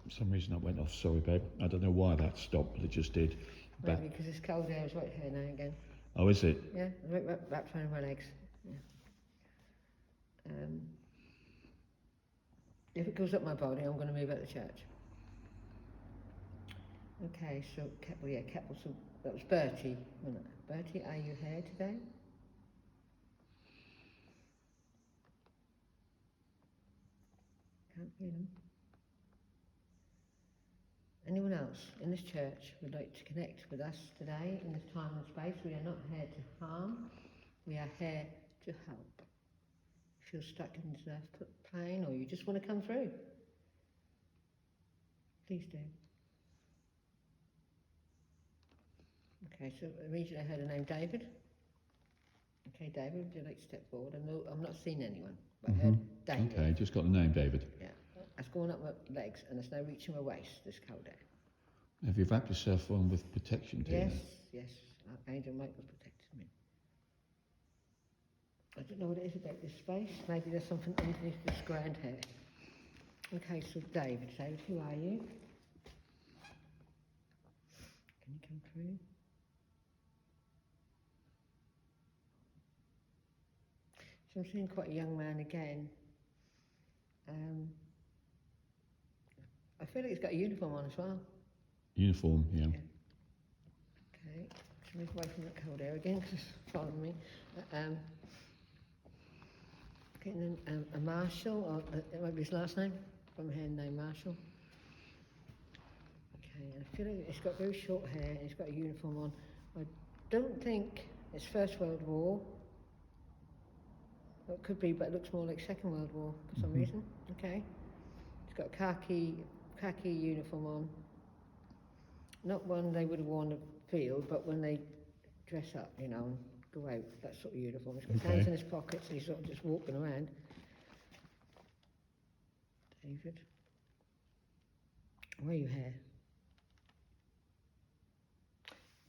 For some reason I went off, sorry babe. I don't know why that stopped, but it just did. Maybe because it's cold air is right here now again. Oh, is it? Yeah, wrapped around my legs. Yeah. If it goes up my body, I'm going to move out of the church. Okay, so, well, yeah, so that was Bertie, wasn't it? Bertie, are you here today? Can't hear them. Anyone else in this church would like to connect with us today in this time and space? We are not here to harm, we are here to help. If you're stuck in this plane or you just want to come through, please do. Okay, so immediately I heard the name David. Okay, David, would you like to step forward? I'm not seeing anyone, but I heard David. Okay, just got the name David. Yeah, it's going up my legs and it's now reaching my waist, this cold air. Have you wrapped yourself on with protection, Tina? Yes, Archangel Michael protected me. I don't know what it is about this space. Maybe there's something underneath this ground here. Okay, so David, who are you? Can you come through? So I'm seeing quite a young man again. I feel like he's got a uniform on as well. Uniform, yeah. Okay, let's move away from that cold air again because it's following me. Okay, and then a Marshall, or it might be his last name, from here named Marshall. Okay, and I feel like he's got very short hair and he's got a uniform on. I don't think it's First World War. Well, it could be, but it looks more like Second World War for some reason. Okay, he's got a khaki uniform on. Not one they would have worn in the field, but when they dress up, you know, and go out, that sort of uniform. He's got his hands in his pockets and he's sort of just walking around. David, where are you here?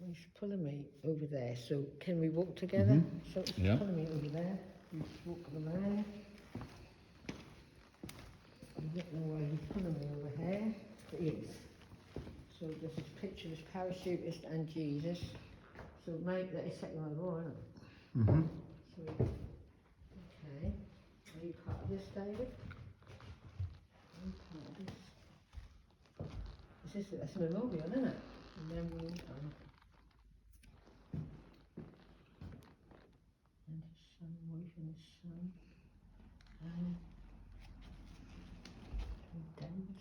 Well, he's pulling me over there, so can we walk together? So he's pulling me over there, he's walking around. I don't know why he's pulling me over here, but he is. So this is a picture of this parachutist and Jesus. So maybe that is Second World War, isn't it? So, okay. Are you part of this, David? Are you part of this? That's a memorial, isn't it? A memorial. And his son, wife and his son.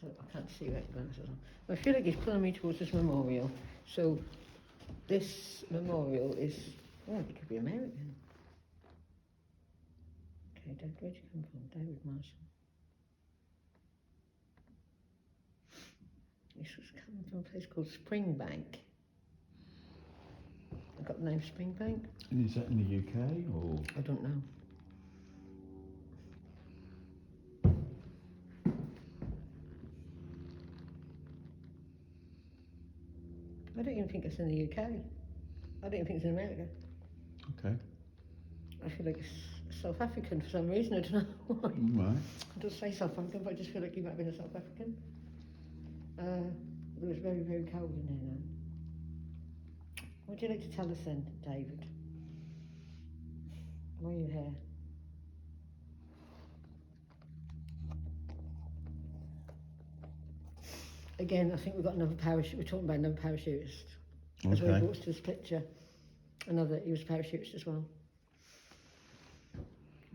I can't see right glasses on. I feel like he's pulling me towards this memorial. So this memorial is, well, it could be American. Okay, David, where'd you come from? David Marshall. This was coming from a place called Springbank. I've got the name Springbank. And is that in the UK or? I don't know. I don't even think it's in the UK. I don't even think it's in America. Okay. I feel like it's South African for some reason. I don't know why. Right. I don't say South African, but I just feel like you might have been a South African. It was very, very cold in here now. What would you like to tell us then, David? Why are you here? Again, I think we've got another parachute. We're talking about another parachutist. That's why he brought us to this picture. He was a parachutist as well.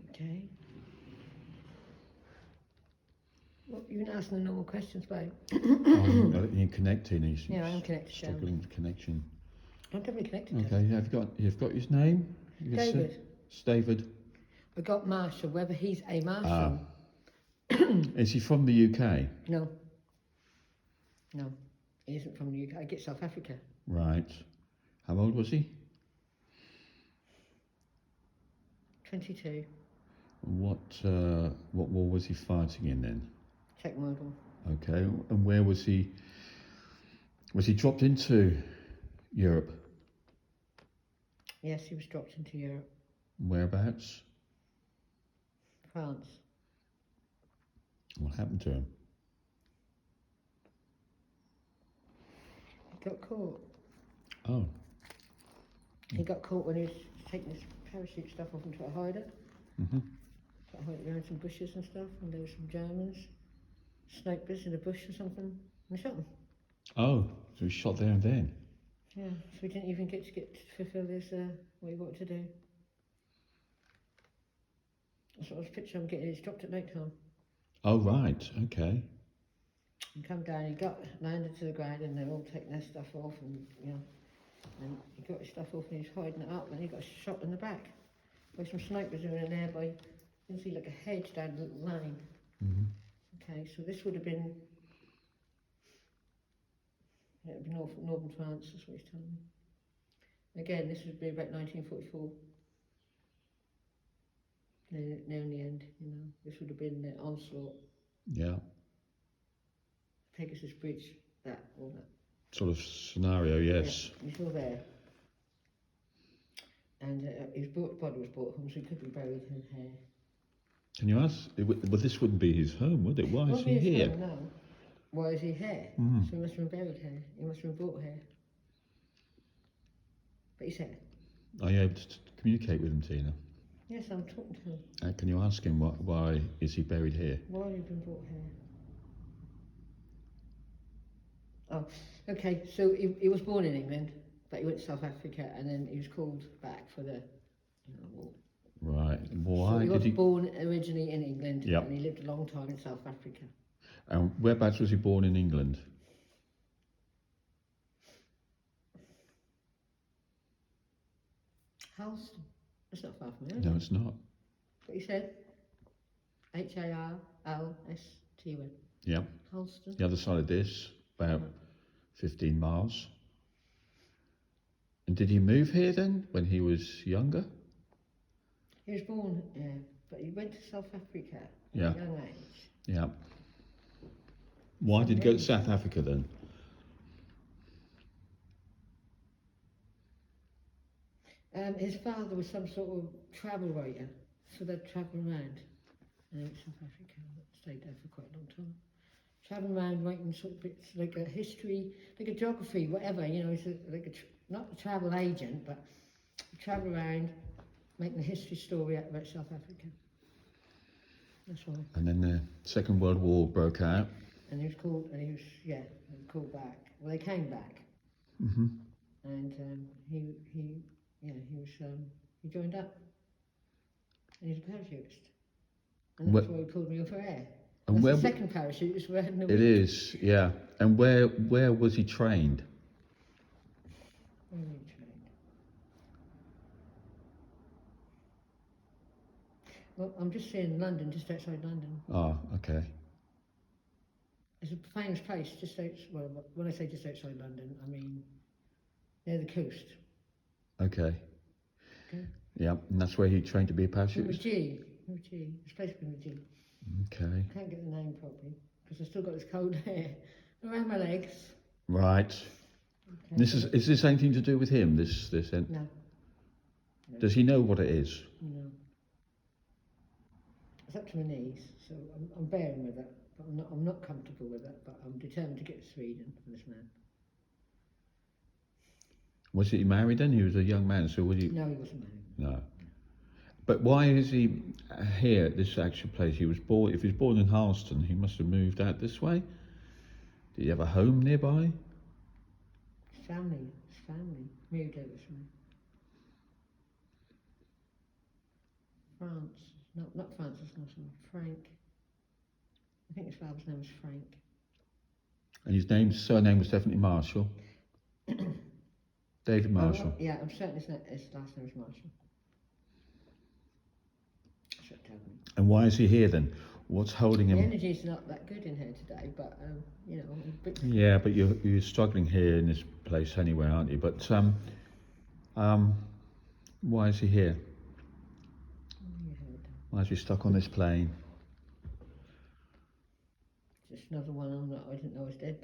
Okay. Well, you've been asking the normal questions, babe. You're connecting. Yeah, I am connected. Struggling with connection. I'm definitely connected. Okay, you've got his name? David. It's David. I got Marshall, whether he's a Marshall. Is he from the UK? No, he isn't from the UK. I get South Africa. Right. How old was he? 22. What war was he fighting in then? Second World War. Okay, and where was he? Was he dropped into Europe? Yes, he was dropped into Europe. Whereabouts? France. What happened to him? got caught. Oh. He got caught when he was taking his parachute stuff off and trying to hide it. Mhm. Tried to hide it behind some bushes and stuff, and there were some Germans, snipers in a bush or something, and shot him. Oh, so he shot there and then. Yeah, so he didn't even get to fulfil his what he wanted to do. That's what I was picture I'm getting. He's dropped at night time. Oh, right. Okay. He come down, he got landed to the ground, and they're all taking their stuff off, and and he got his stuff off, and he was hiding it up, and he got shot in the back by some snipers who were in there by, you can see like a hedge down the little lane. Mhm. Okay, so this would have been, it would be northern France, that's what he's telling me. Again, this would be about 1944. Near in the end, this would have been the onslaught, Yeah. Pegasus Bridge, all that. Sort of scenario, yes. Yeah, he's still there. And his body was brought home, so he could be buried in here. Can you ask? Well, this wouldn't be his home, would it? Why is he here? No. Why is he here? Mm. So he must have been buried here. He must have been brought here. But he's here. Are you able to communicate with him, Tina? Yes, I'm talking to him. Can you ask him why is he buried here? Why have you been brought here? Oh, okay, so he was born in England, but he went to South Africa, and then he was called back for the war. Right. Why so he did was born originally in England, Yep. and he lived a long time in South Africa. And whereabouts was he born in England? Halston. That's not far from here. No, it's not. What he said? Harlston. Yeah. Halston. The other side of this, about 15 miles. And did he move here then, when he was younger? He was born, but he went to South Africa at Yeah. a young age. Yeah. Why did he go to South Africa then? His father was some sort of travel writer, so they'd travel around South Africa, stayed there for quite a long time. Travel around writing sort of bits like a history, like a geography, whatever, he's not a travel agent, but travel around making a history story out about South Africa. That's all. And then the Second World War broke out. And he was called back. Well, they came back. Mm-hmm. And he joined up. And he's a parachutist. And that's why he pulled me over air. And that's the second parachutist we had in the week. It is, yeah. And where was he trained? Where was he trained? Well, I'm just saying London, just outside London. Oh, okay. It's a famous place, when I say just outside London, I mean near the coast. Okay. Okay. Yeah, and that's where he trained to be a parachutist? With G. It's a place with G. Okay. I can't get the name properly, because I've still got this cold hair around my legs. Right. Okay. Is this anything to do with him, this No. Does he know what it is? No. It's up to my knees, so I'm bearing with it, but I'm not comfortable with it, but I'm determined to get to Sweden for this man. Was he married then? He was a young man, so would he... No, he wasn't married. No. But why is he here at this actual place? If he was born in Harleston, he must have moved out this way. Did he have a home nearby? His family moved over from France. Not Francis, not Frank. I think his father's name was Frank. And his surname was definitely Marshall. David Marshall. Yeah, I'm certain his last name was Marshall. And why is he here then? What's holding him? The energy's not that good in here today, but Yeah, but you're struggling here in this place anyway, aren't you? But why is he here? Why is he stuck on this plane? Just another one I didn't know was dead.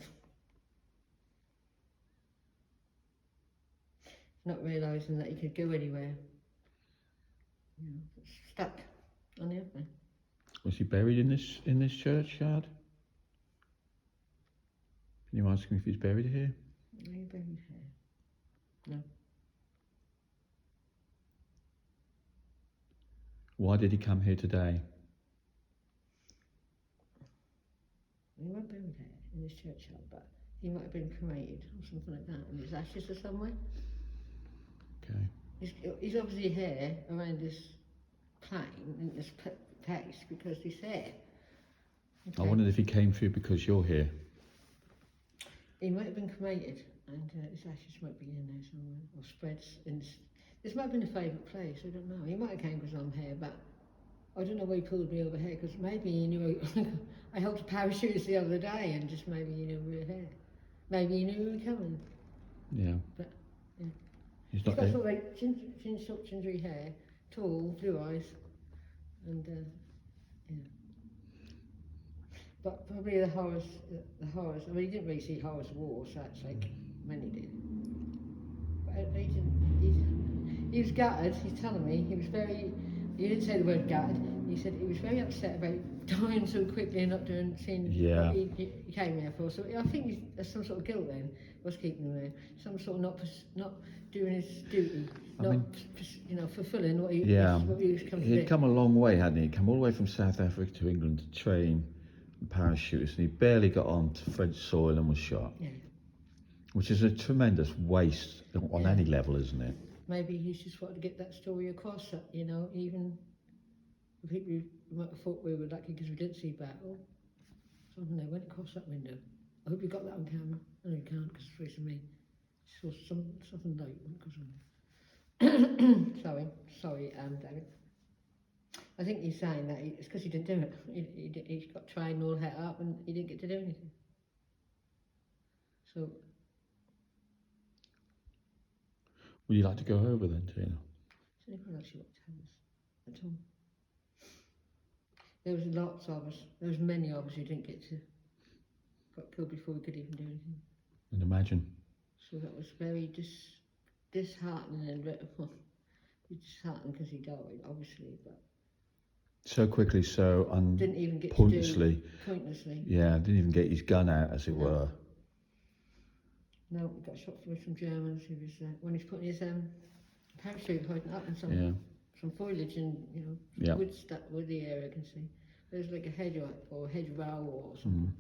Not realising that he could go anywhere. Stuck on the airplane. Was he buried in this churchyard? Can you ask him if he's buried here? Are you buried hair? No. Why did he come here today? He weren't buried here in this churchyard, but he might have been cremated or something like that, and his ashes are somewhere. Okay. He's obviously here around this plane, in this place, because he's here. Okay. I wondered if he came for you because you're here. He might have been cremated, and his ashes might be in there somewhere, or spreads in this might have been a favourite place, I don't know. He might have came because I'm here, but I don't know why he pulled me over here, because maybe he knew I helped a parachutist the other day, and just maybe he knew we were here. Maybe he knew we were coming. Yeah. But, yeah. He's He's not got here. sort of like gingery hair, tall, blue eyes, and yeah. But probably the horrors. I mean, he didn't really see horrors of war, so that's like many did. But he didn't. He was gutted. He's telling me he was very. He didn't say the word gutted. He said he was very upset about dying so quickly and not seeing Yeah. what he came there for. So I think there's some sort of guilt then. What's keeping him there? Some sort of not doing his duty, fulfilling what he was coming to do. He'd come a long way, hadn't he? He'd come all the way from South Africa to England to train parachutists, and he barely got onto French soil and was shot. Yeah. Which is a tremendous waste on any level, isn't it? Maybe he's just wanted to get that story across, that, even the people who might have thought we were lucky because we didn't see battle. Something they went across that window. I hope you got that on camera. I know you can't because it's facing me. Saw something light went across on me. Sorry, David. I think he's saying that it's because he didn't do it. He got trained all het up and he didn't get to do anything. So. Would you like to go over then, Tina? Is anyone else you want to tell us at all? There was lots of us. There was many of us who didn't get to. Got killed before we could even do anything. And imagine. So that was very disheartening and disheartening because he died, obviously, but. So quickly, so didn't even get pointlessly. Pointlessly. Yeah, didn't even get his gun out, as it were. No, he got shot through some Germans. He was when he's putting his parachute hiding up in some foliage and woody area. I can see there's like a hedgerow or something.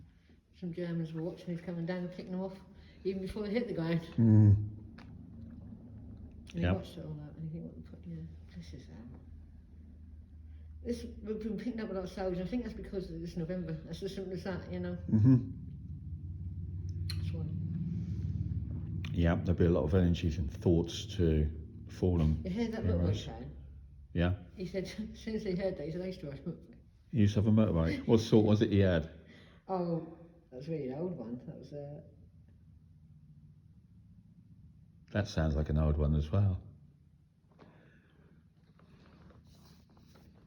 Some Germans were watching. He's coming down and picking them off even before they hit the ground. And he watched it all that, and he think, this is we've been picking up a lot of soldiers. I think that's because of this November. That's as simple as that, That's why. Yeah, there'll be a lot of energies and thoughts to fallen. You heard that motorbike sound? Yeah. He said, as soon as he heard that, he said, I used to ride a motorbike. He used to have a motorbike. What sort was it he had? Oh, that was really an old one. That was That sounds like an old one as well.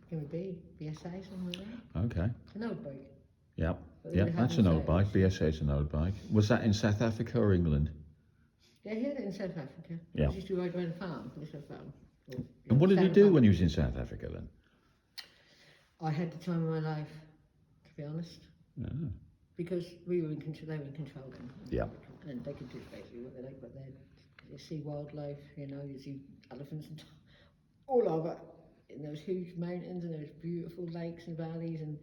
Can it be BSA, something like that? Okay. An old bike. Yep. Yep, that's an old bike. BSA's an old bike. Was that in South Africa or England? Yeah, he had it in South Africa. Yeah. He used to ride around a farm. And what did he do when he was in South Africa then? I had the time of my life, to be honest. Yeah. Because we were in control, they were in control then. Yeah. And they could do basically what they like, but then you see wildlife, you see elephants and all over. In those huge mountains and those beautiful lakes and valleys and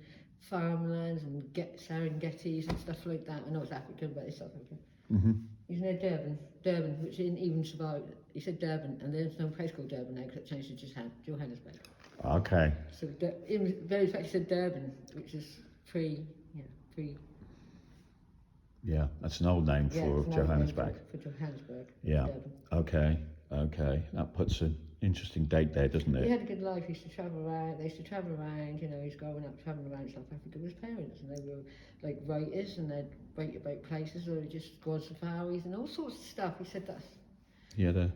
farmlands and Serengetis and stuff like that. I know it's African, but it's South Africa. He's near Durban, which didn't even survive. He said Durban, and there's no place called Durban now because it changed to Johannesburg. Okay. So in very fact, he said Durban, which is free. Yeah, that's an old name for Johannesburg. For Johannesburg. Yeah. Durban. Okay. That puts an interesting date there, doesn't it? He had a good life. He used to travel around. They used to travel around. He's growing up traveling around South Africa with his parents, and they were like writers, and they'd write about places, or just go on safaris and all sorts of stuff. He said that. Yeah.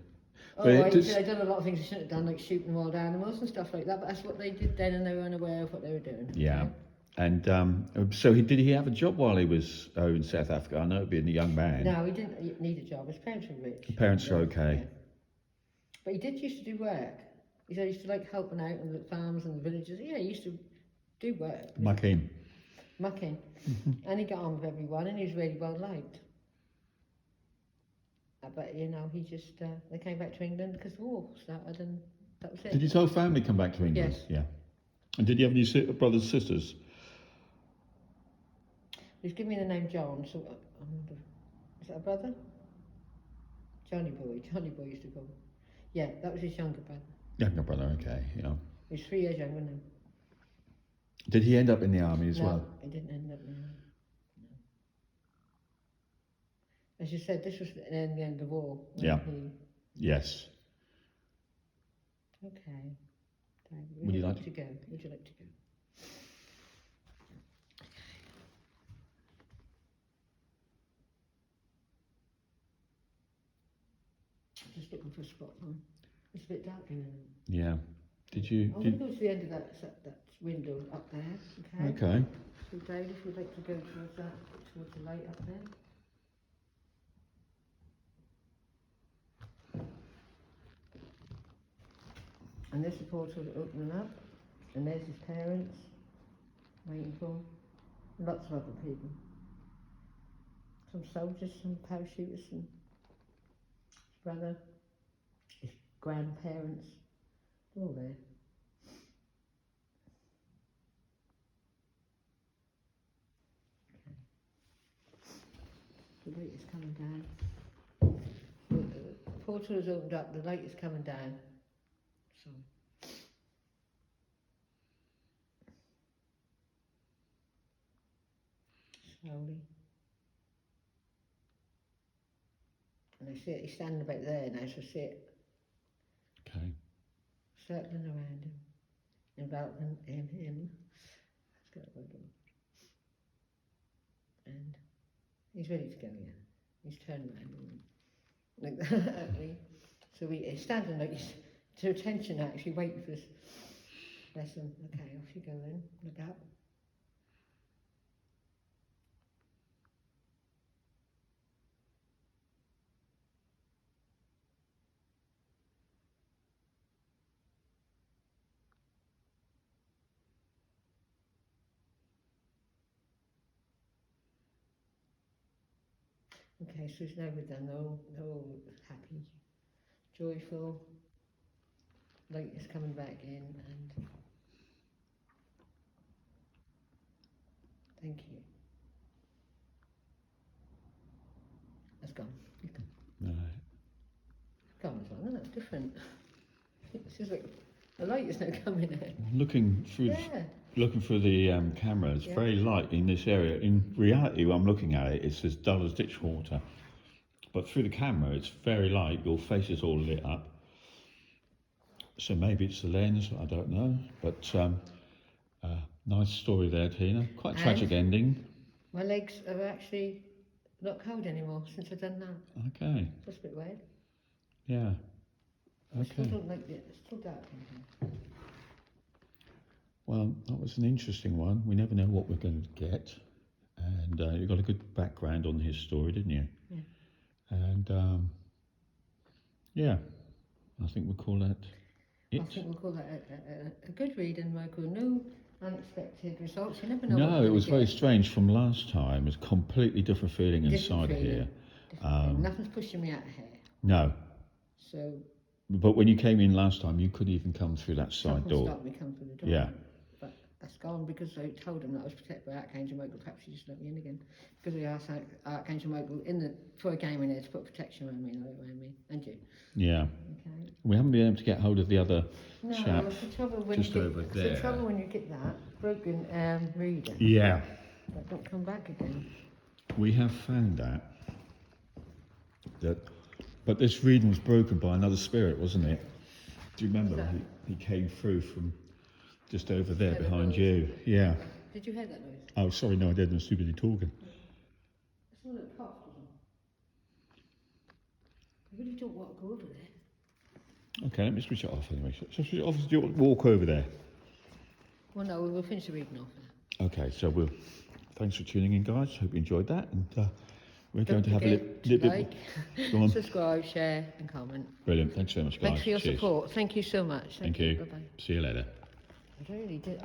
He said they'd done a lot of things they shouldn't have done, like shooting wild animals and stuff like that. But that's what they did then, and they were unaware of what they were doing. Yeah. And so did he have a job while he was in South Africa? I know being a young man. No, he didn't need a job. His parents were rich. His parents are okay. Yeah. But he did used to do work. He said he used to like helping out in the farms and the villages. Yeah, he used to do work. Mucking. And he got on with everyone, and he was really well liked. But you know, he just they came back to England because the war started, and that was it. Did his whole family come back to England? Yes. Yeah. And did you have any brothers and sisters? He's given me the name John, so is that a brother? Johnny Boy used to call him. Yeah, that was his younger brother. Younger brother, okay, yeah. He's 3 years younger than him. Did he end up in the army as No, well? he didn't end up in the army. No. As you said, this was the end of the war. Yeah. Yes. Okay. David, Would you like to go? Would you like to go? Just looking for a spot. It's a bit dark in there. Yeah. Did you? I'm going to go to the end of that window up there. Okay. Okay. So, Dave, if you'd like to go towards the light up there. And this is the portal opening up, and there's his parents waiting for him. Lots of other people. Some soldiers, some parachutists, and his brother, his grandparents, they're all there. Okay. The light is coming down. The portal is opened up, the light is coming down. So. Slowly. And I see it, he's standing about there now, so I see it Okay. circling around him, enveloping him. Let's get it right on. And he's ready to go, yeah. He's turned around and like that at me. So he's standing like he's to attention actually, waiting for this. Bless him. Okay, off you go then. Look up. Okay, so it's now we're done. They're all happy, joyful. Light is coming back in, and thank you. That's gone. It's gone. Right. Gone as well, isn't it? Different. It's just like the light is now coming in. Looking through. Yeah. Looking through the camera, it's very light in this area. In reality, when I'm looking at it, it's as dull as ditch water. But through the camera, it's very light. Your face is all lit up. So maybe it's the lens, I don't know. But nice story there, Tina. Quite a tragic ending. My legs are actually not cold anymore since I've done that. Okay. Just a bit weird. Yeah. I still Okay. don't like it. It's still dark in here. Well, that was an interesting one. We never know what we're going to get. And you got a good background on his story, didn't you? Yeah. And yeah, I think we'll call that it. I think we'll call that a good reading, Michael. No unexpected results. You never know. No, it was very strange from last time. It's a completely different feeling inside Different here. feeling. Nothing's pushing me out of here. No. So. But when you came in last time, you couldn't even come through that side door. Stopped me coming through the door. Yeah. But that's gone because I told him that I was protected by Archangel Michael. Perhaps he just let me in again. Because we asked Archangel Michael before I came in there to put protection around me and light around me. And you. Yeah. Okay. We haven't been able to get hold of the other chap. It's the trouble when just you over get, there. It's the trouble when you get that broken reading. Yeah. That don't come back again. We have found that. But this reading was broken by another spirit, wasn't it? Do you remember? He came through from just over there behind you. Yeah. Did you hear that noise? Oh, sorry, no, I didn't. I was too busy talking. It's all a cough, isn't it? I really don't want to go over there. Okay, let me switch it off anyway. So switch it off. Do you want to walk over there? Well, no, we'll finish the reading off now. Okay, so thanks for tuning in, guys. Hope you enjoyed that. And we're going to have a little like, Go on. subscribe, share, and comment. Brilliant. Thanks so much, guys. Thanks for your Cheers. support. Thank you so much. Thank you. Bye-bye. See you later. I really did.